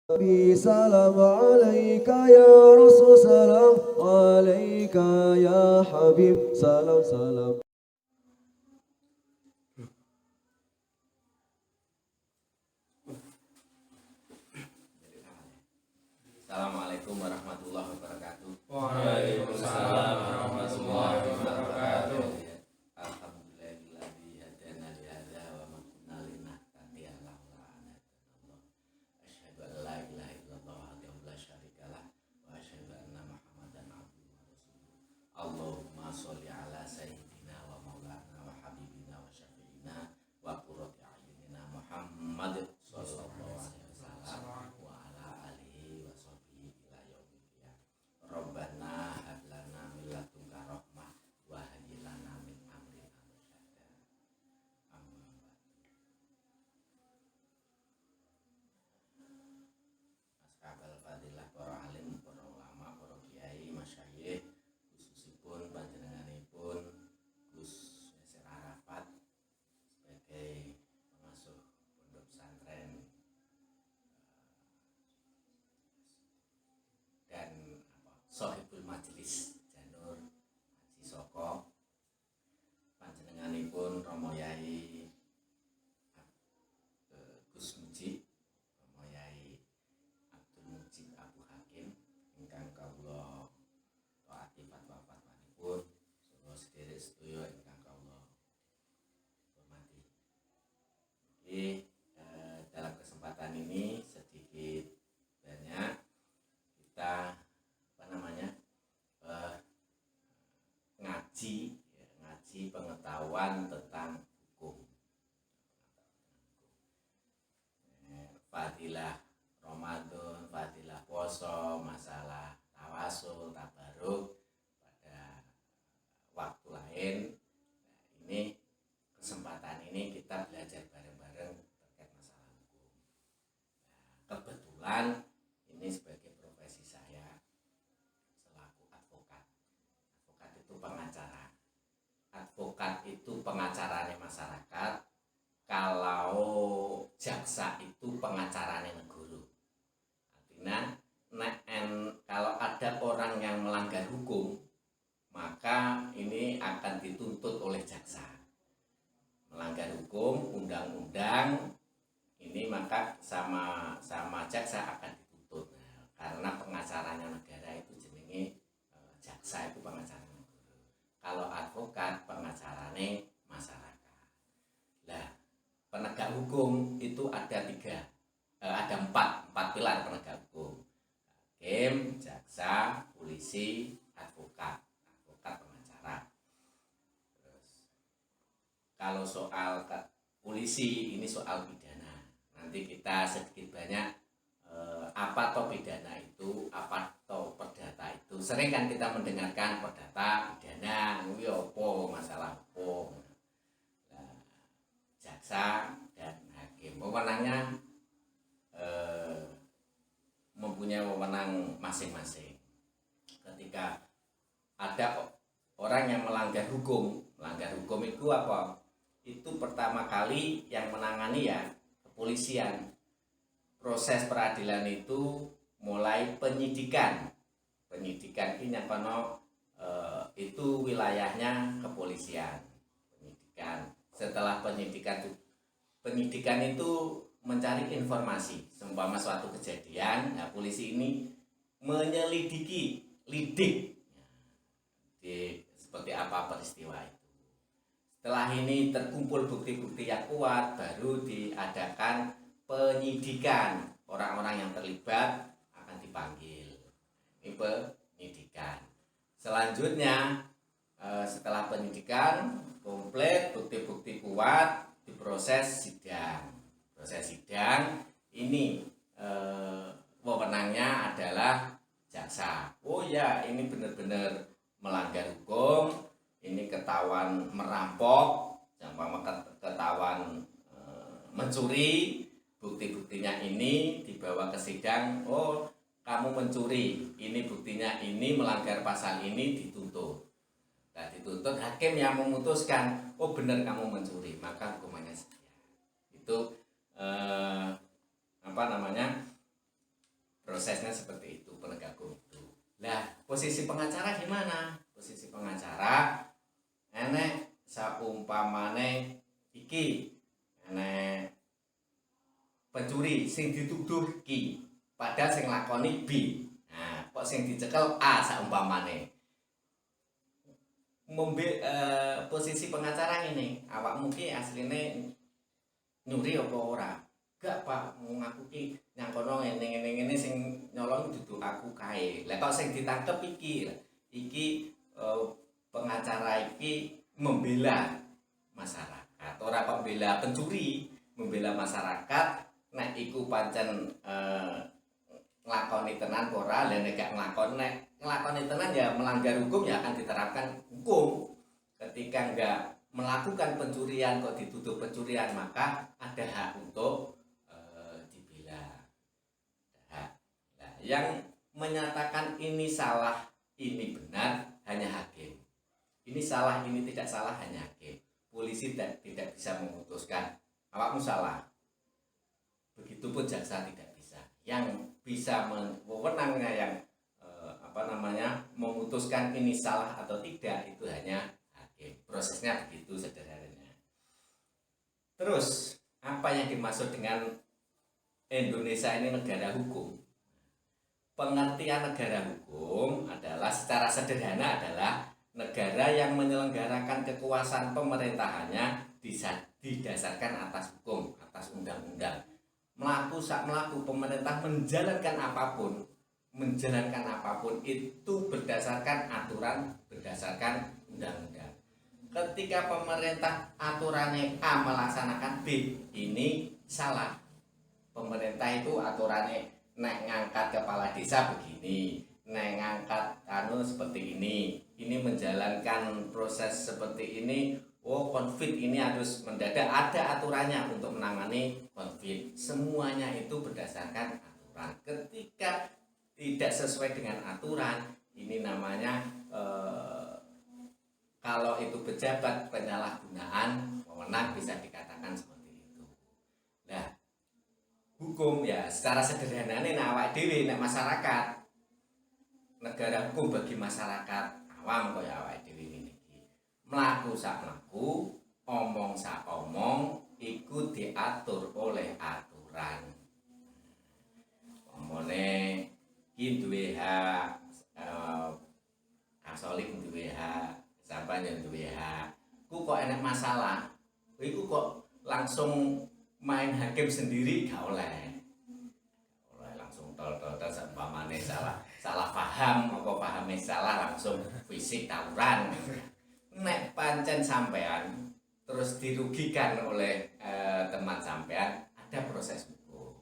Nabi salam alaika ya Rasul salam alaika ya Habib salam salam. Assalamualaikum warahmatullahi wabarakatuh. Waalaikumsalam warahmatullahi wabarakatuh. Alhamdulillahilladzi hadana li hadza wa ma kunna linahtadiya laula an hadana Allah. Asyhadu an la ilaha illallah wahdahu la syarikalah wa asyhadu anna Muhammadan abduhu wa rasuluh. Allahumma sholli ala sayyidina wa maulana wa habibina wa syafiina wa qurrati a'yunina Muhammad sallallahu alaihi wasallam wa ala alihi wa sahbihi ila yaumil qiyamah. Rabbana hab lana min ladunka rahmah wa hayyi lana min amrina rasyada. Amma ba'du. Ashabal fadilah, para alim, para ulama, para kiai, masyayikh, khususipun panjenenganipun Gus Yasir Arafat sebagai pengasuh pondok pesantren dan Sohibul Majelis Janur Haji Soko, panjenenganipun Romo Yai Gus Mujib, Romo Yai Abdul Mujib Abu Hakim ingkang kawula taati fatwa-fatwanipun, saha sedherek sedaya ingkang kawula hormati. Dalam kesempatan ini sedikit banyak kita ngaji pengetahuan tentang hukum, fadilah Ramadan, fadilah poso, masalah tawasul, tabaruk pada waktu lain. Ini kesempatan ini kita belajar bareng-bareng terkait masalah hukum. Kebetulan ini sebagai profesi saya selaku advokat. Advokat itu pengacara. Advokat itu pengacaranya masyarakat. Kalau jaksa itu pengacaranya negara. Artinya, kalau ada orang yang melanggar hukum, maka ini akan dituntut oleh jaksa. Melanggar hukum, undang-undang, ini maka sama jaksa akan dituntut. Karena pengacaranya negara itu jenenge jaksa itu pengacaranya negara. Kalau advokat pengacaranya masyarakat. Lah, penegak hukum itu ada empat pilar penegak hukum: hakim, jaksa, polisi, advokat pengacara. Terus kalau soal polisi ini soal pidana. Nanti kita sedikit banyak apa toh pidana itu, apa toh perdata itu. Sering kan kita mendengarkan perdata, pidana, kuwi opo, masalah opo. Nah, jaksa dan hakim wewenangnya mempunyai wewenang masing-masing. Ketika ada orang yang melanggar hukum itu apa? Itu pertama kali yang menangani ya kepolisian. Proses peradilan itu mulai penyidikan ini yang itu wilayahnya kepolisian. Penyidikan. Setelah penyidikan itu mencari informasi seumpama suatu kejadian. Nah, polisi ini menyelidiki, seperti apa peristiwa itu. Setelah ini terkumpul bukti-bukti yang kuat, baru diadakan penyidikan. Orang-orang yang terlibat akan dipanggil. Ini penyidikan. Selanjutnya setelah penyidikan komplit, bukti-bukti kuat, diproses sidang. Proses sidang ini wewenangnya adalah jaksa. Oh ya, ini benar-benar melanggar hukum, ini ketahuan merampok, ketahuan mencuri, bukti-buktinya ini dibawa ke sidang. Oh, kamu mencuri, ini buktinya ini melanggar pasal ini, dituntut. Nah, dituntut, hakim yang memutuskan, oh benar kamu mencuri, maka hukumannya sekian. Itu prosesnya seperti itu penegak hukum itu. Nah, posisi pengacara gimana? Posisi pengacara enek saumpamane iki enek pencuri sing dituduh ki padahal sing lakoni B. Nah, kok sing dicekel A saumpamane. Posisi pengacara ini awak mungkin aslinya nyuri apa ora? Gak Pak, ngaku ki nang kono ngene sing nyolong duduk aku kae. Lah kok sing ditangkep iki pengacara iki membela masyarakat. Ora kok membela pencuri, membela masyarakat. Nek iku pancen nglakoni tenan ora, lha nek gak nglakoni tenan ya melanggar hukum ya akan diterapkan hukum. Ketika enggak melakukan pencurian kok dituduh pencurian maka ada hak untuk yang menyatakan ini salah, ini benar hanya hakim. Ini salah, ini tidak salah hanya hakim. Polisi tidak bisa memutuskan awakmu salah. Begitupun jaksa tidak bisa. Yang bisa wewenangnya yang memutuskan ini salah atau tidak itu hanya hakim. Prosesnya begitu sederhananya. Terus apa yang dimaksud dengan Indonesia ini negara hukum? Pengertian negara hukum adalah secara sederhana adalah negara yang menyelenggarakan kekuasaan pemerintahannya didasarkan atas hukum, atas undang-undang. Melaku pemerintah menjalankan apapun itu berdasarkan aturan, berdasarkan undang-undang. Ketika pemerintah aturannya A melaksanakan B, ini salah. Pemerintah itu aturannya nek ngangkat kepala desa begini, nek ngangkat seperti ini menjalankan proses seperti ini. Oh, konflik ini harus mendadak, ada aturannya untuk menangani konflik. Semuanya itu berdasarkan aturan. Ketika tidak sesuai dengan aturan, ini namanya kalau itu pejabat penyalahgunaan wewenang, bisa dikatakan seperti itu. Nah, hukum ya secara sederhana ini awak dhewe nek masyarakat, negara hukum bagi masyarakat awam kaya awak dhewe ngene iki. Mlaku sak mlaku, omong sak omong iku diatur oleh aturan. Omone iki duwe hak, asolik duwe hak, sampeyan duwe hak. Ku kok enek masalah, iku kok langsung main hakim sendiri gak oleh langsung tol seumpamane salah paham apa pahame salah langsung fisik tawuran. Nek pancen sampean terus dirugikan oleh teman sampean, ada proses hukum.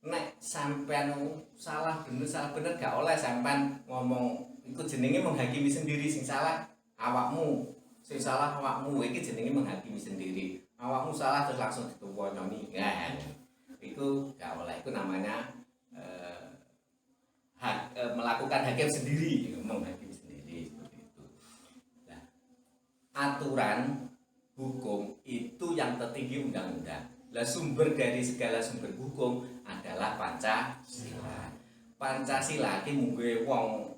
Nek sampean salah bener gak oleh sampean ngomong iku jenenge menghakimi sendiri. Sing salah awakmu, sing salah awakmu, iki jenenge menghakimi sendiri. Awakmu salah terus langsung dituwa nyoni. Nah, itu gak oleh, itu namanya melakukan hakim sendiri, menghakimi sendiri seperti itu. Nah, aturan hukum itu yang tertinggi undang-undang. Lah sumber dari segala sumber hukum adalah Pancasila. Pancasila iki munggo wong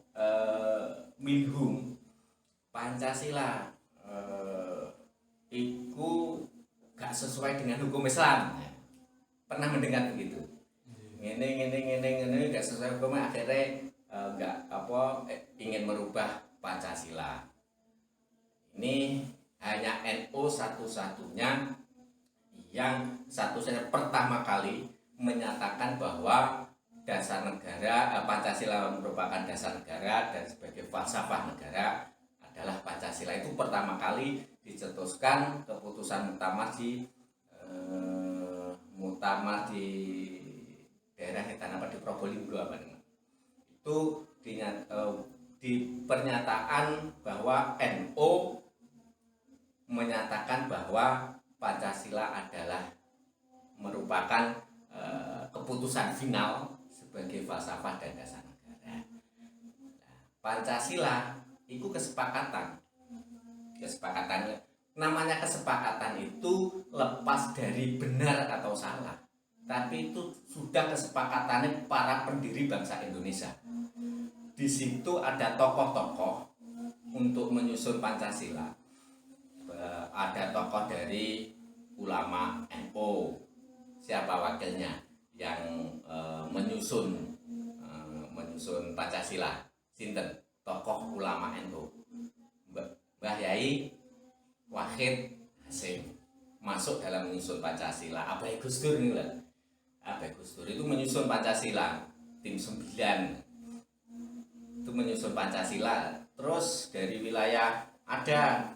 minhum. Pancasila iku gak sesuai dengan hukum Islam. Pernah mendengar begitu? Ngene gak sesuai hukum, akhirnya ingin merubah Pancasila. Ini hanya NU satu-satunya pertama kali menyatakan bahwa dasar negara, Pancasila merupakan dasar negara dan sebagai falsafah negara adalah Pancasila. Itu pertama kali dicetuskan keputusan muktamar di daerah di Probolinggo itu di pernyataan bahwa NU menyatakan bahwa Pancasila adalah merupakan keputusan final sebagai falsafah dan dasar negara. Pancasila itu kesepakatan. Namanya kesepakatan itu lepas dari benar atau salah. tapi itu sudah kesepakatannya para pendiri bangsa Indonesia. Di situ ada tokoh-tokoh untuk menyusun Pancasila. Ada tokoh dari ulama NU, siapa wakilnya yang menyusun Pancasila? Sinten? Tokoh ulama NU, Mbah Yai Wahid Hasyim masuk dalam menyusun Pancasila. Abai Gus Dur ini lah. Abai Gus Dur itu menyusun Pancasila, tim 9 itu menyusun Pancasila. Terus dari wilayah ada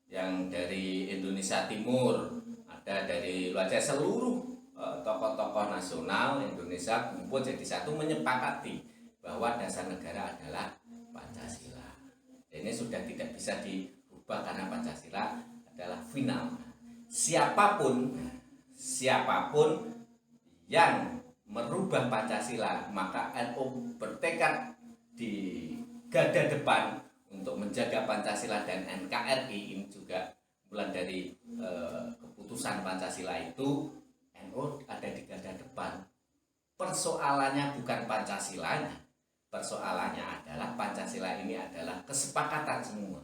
yang dari Indonesia Timur, ada dari luar seluruh tokoh-tokoh nasional Indonesia kumpul jadi satu menyepakati bahwa dasar negara adalah Pancasila. Ini sudah tidak bisa dirubah karena Pancasila adalah final. Siapapun yang merubah Pancasila, maka NU bertekad di garda depan untuk menjaga Pancasila dan NKRI. Ini juga mulai dari keputusan Pancasila itu NU ada di garda depan. Persoalannya bukan Pancasilanya, persoalannya adalah Pancasila ini adalah kesepakatan semua,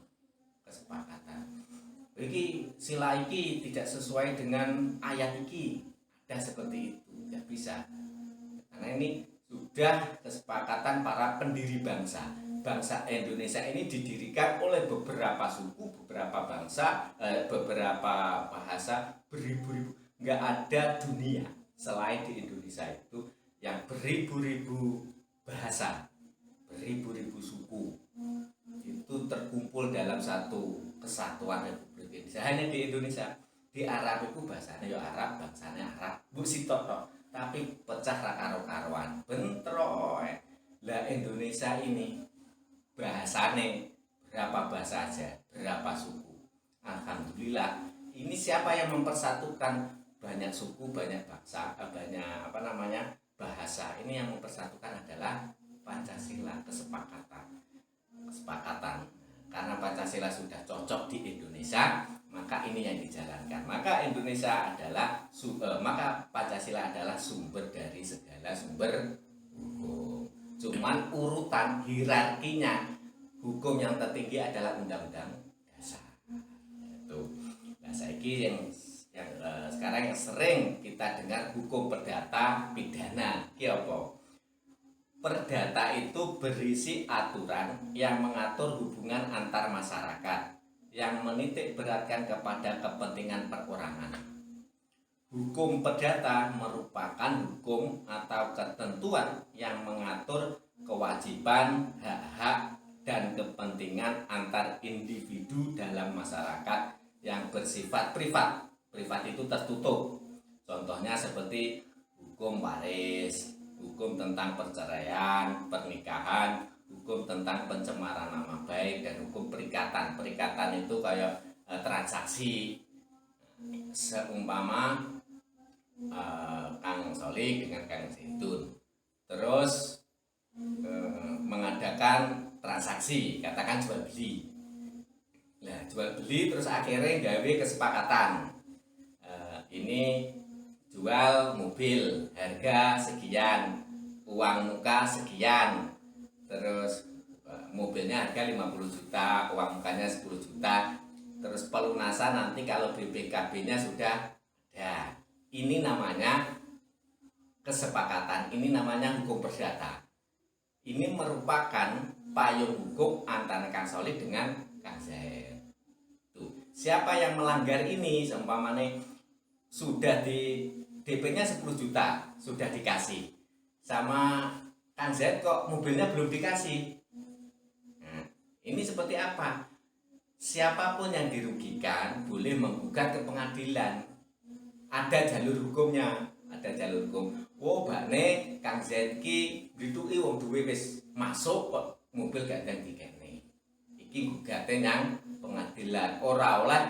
kesepakatan. Iki sila iki tidak sesuai dengan ayat iki, ada seperti itu, tidak bisa. Karena ini sudah kesepakatan para pendiri bangsa. Bangsa Indonesia ini didirikan oleh beberapa suku, beberapa bangsa, beberapa bahasa, beribu-ribu. Nggak ada dunia selain di Indonesia itu yang beribu-ribu bahasa, beribu-ribu suku itu terkumpul dalam satu kesatuan Republik Indonesia. Hanya di Indonesia. Di Arab itu bahasanya ya Arab, bangsanya Arab, bu sitok tok. Tapi pecah karo-karuan, bentrok. Lah Indonesia ini bahasane berapa bahasa aja, berapa suku. Alhamdulillah, ini siapa yang mempersatukan banyak suku, banyak bangsa, banyak bahasa. Ini yang mempersatukan adalah Pancasila, kesepakatan. Karena Pancasila sudah cocok di Indonesia, maka ini yang dijalankan. Maka Indonesia adalah maka Pancasila adalah sumber dari segala sumber hukum. Cuman urutan hierarkinya, hukum yang tertinggi adalah Undang-Undang Dasar. Itu. Nah, saiki yang sekarang yang sering kita dengar hukum perdata pidana. Ki apa? Perdata itu berisi aturan yang mengatur hubungan antar masyarakat, yang menitik beratkan kepada kepentingan perorangan. Hukum perdata merupakan hukum atau ketentuan yang mengatur kewajiban, hak-hak, dan kepentingan antar individu dalam masyarakat yang bersifat privat. Privat itu tertutup. Contohnya seperti hukum waris, hukum tentang perceraian, pernikahan, hukum tentang pencemaran nama baik, dan hukum perikatan. Perikatan itu kayak transaksi. Seumpama Kang Solik dengan Kang Zaitun terus mengadakan transaksi, katakan jual beli. Nah, jual beli terus akhirnya gawe kesepakatan. Ini jual mobil harga sekian, uang muka sekian, terus mobilnya harga 50 juta, uang mukanya 10 juta, terus pelunasan nanti kalau BPKB-nya sudah ada. Ini namanya kesepakatan, ini namanya hukum perdata. Ini merupakan payung hukum antara Kang Solik dengan Kang Zaid. Tuh, siapa yang melanggar ini, seumpamanya sudah di DP-nya 10 juta, sudah dikasih. Sama Kang Zaid kok mobilnya belum dikasih. Nah, ini seperti apa? Siapapun yang dirugikan boleh menggugat ke pengadilan. Ada jalur hukumnya, ada jalur hukum. Oh, bakne Kang Zaid ki ngituki wong duwe wis masuk kok mobil gak ada dikene. Iki gugate nang pengadilan. Ora oleh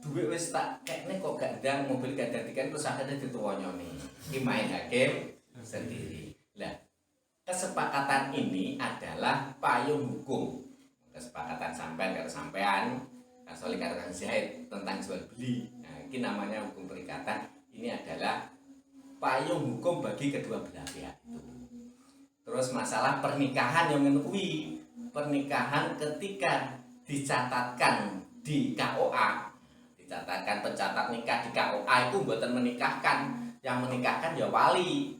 duwe wis tak kene kok gak ada mobil gak ada dikene terus akhirnya dituwonyoni. Iki main hakim sendiri. Lah, kesepakatan ini adalah payung hukum. Kesepakatan sampean karo sampean, Kang Solik karo Kang Zaid tentang jual beli. Nah, ini namanya hukum perikatan. Ini adalah payung hukum bagi kedua belah pihak itu. Terus masalah pernikahan yang menukui pernikahan ketika dicatatkan di KOA, dicatatkan pencatat nikah di KOA itu buatan menikahkan, yang menikahkan ya wali,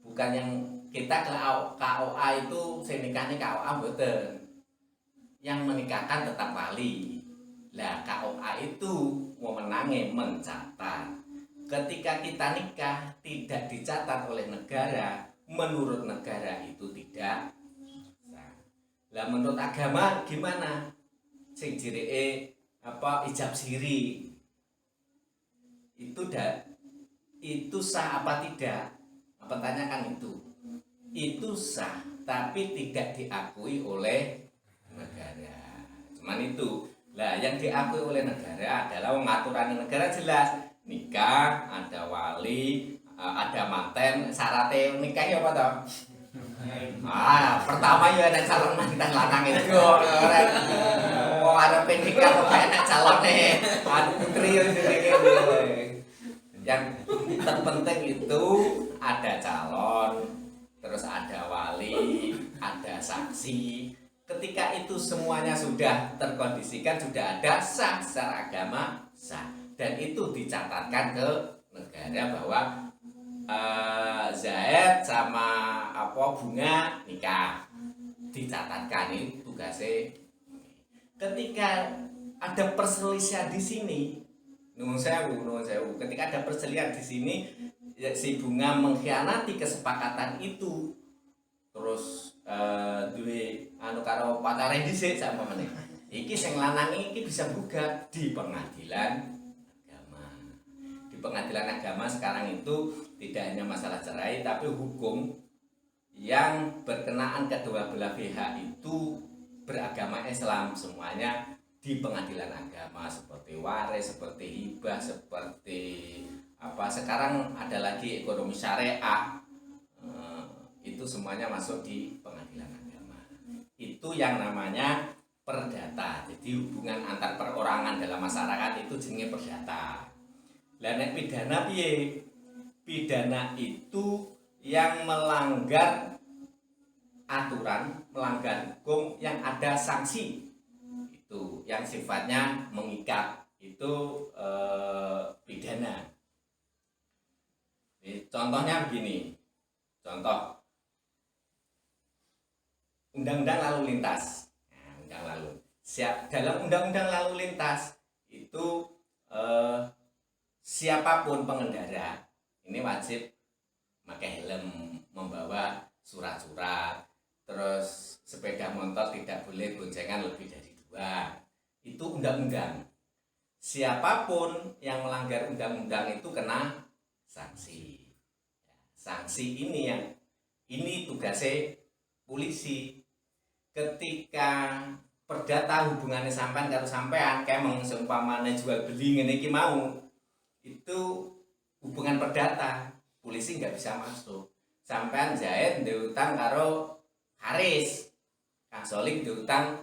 bukan yang kita ke KOA itu saya nikahnya KOA buatan, yang menikahkan tetap wali. Lah KOA itu wewenangnya mencatat. Ketika kita nikah tidak dicatat oleh negara, menurut negara itu tidak sah. Lah menurut agama gimana? Sing jireke ijab siri itu sah apa tidak? Pertanyakan itu sah tapi tidak diakui oleh negara. Cuman itu lah yang diakui oleh negara adalah aturan negara jelas, nikah ada wali, ada manten, syaratnya nikah ya apa toh? Pertama ya ada calon manten lanang itu orang mau ada nikah kok enak calonnya putri yang terpenting itu ada calon, terus ada wali, ada saksi. Ketika itu semuanya sudah terkondisikan, sudah ada sah secara agama sah, dan itu dicatatkan ke negara bahwa Zaid sama Bunga nikah, dicatatkan. Ini tugasnya. Ketika ada perselisihan di sini, nuwun sewu, ketika ada perselisihan di sini, si Bunga mengkhianati kesepakatan itu, terus duwe karo pacare dhisik sama meneh. Iki sing lanang iki bisa gugat di pengadilan agama. Di pengadilan agama sekarang itu tidak hanya masalah cerai, tapi hukum yang berkenaan kedua belah pihak itu beragama Islam semuanya di pengadilan agama, seperti waris, seperti hibah, seperti sekarang ada lagi ekonomi syariah. Itu semuanya masuk di pengadilan agama. Itu yang namanya perdata. Jadi hubungan antar perorangan dalam masyarakat itu jenenge perdata. Lah nek pidana piye? Pidana itu yang melanggar aturan, melanggar hukum yang ada sanksi. Itu yang sifatnya mengikat, itu pidana. Contohnya begini. Contoh undang-undang lalu lintas. Dalam undang-undang lalu lintas itu siapapun pengendara ini wajib pakai helm, membawa surat-surat, terus sepeda motor tidak boleh boncengan lebih dari 2. Itu undang-undang. Siapapun yang melanggar undang-undang itu kena sanksi. Sanksi ini tugasnya polisi. Ketika perdata hubungannya sampean karo sampean kemeng seumpamane jual beli ngene iki mau, itu hubungan perdata, polisi nggak bisa masuk. Sampean Zaid ndek utang karo Haris, Kang Solik ndek utang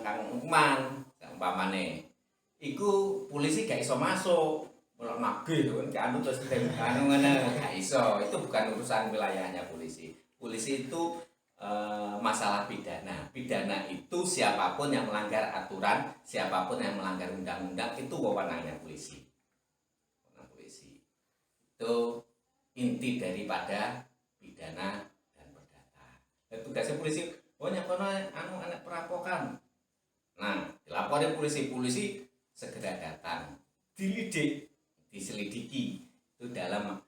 Kang Ukman seumpamane, iku polisi gak iso masuk. Mulai nagih kan terus ngene gak iso. Itu bukan urusan wilayahnya polisi. Polisi itu masalah pidana. Pidana itu siapapun yang melanggar aturan, siapapun yang melanggar undang-undang itu wewenangnya polisi. Polisi itu inti daripada pidana dan perdata. Tugasnya polisi, nyakono anak perampokan. Nah, dilaporin polisi segera datang, dilidik, diselidiki. Itu dalam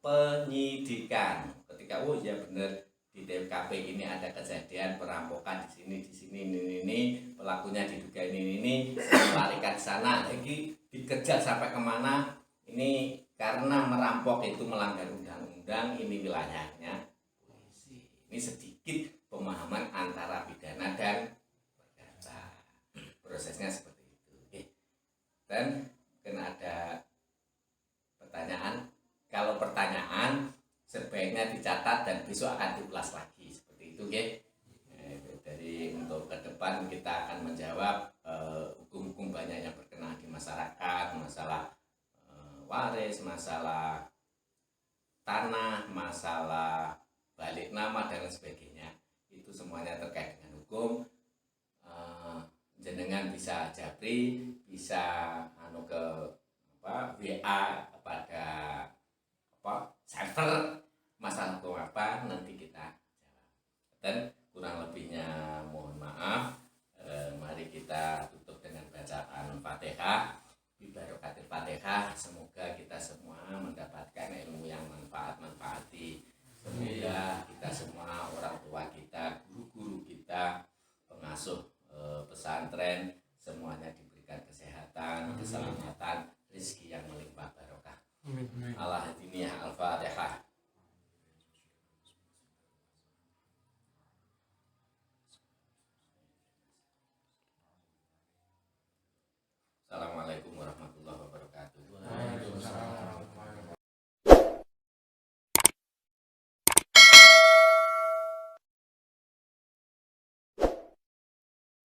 penyidikan. Ketika ya benar di TKP ini ada kejadian perampokan di sini ini pelakunya diduga ini melarikan ke sana, lagi dikejar sampai kemana, ini karena merampok itu melanggar undang-undang, ini wilayahnya polisi. Ini sedikit pemahaman antara pidana dan perdata. Prosesnya seperti itu. Oke. Dan kena ada pertanyaan. Kalau pertanyaan sebaiknya dicatat dan besok akan diulas lagi seperti itu, oke? Jadi untuk ke depan kita akan menjawab hukum-hukum banyak yang berkenaan di masyarakat, masalah waris, masalah tanah, masalah balik nama dan sebagainya, itu semuanya terkait dengan hukum. Jenengan bisa japri, bisa ke WA kepada server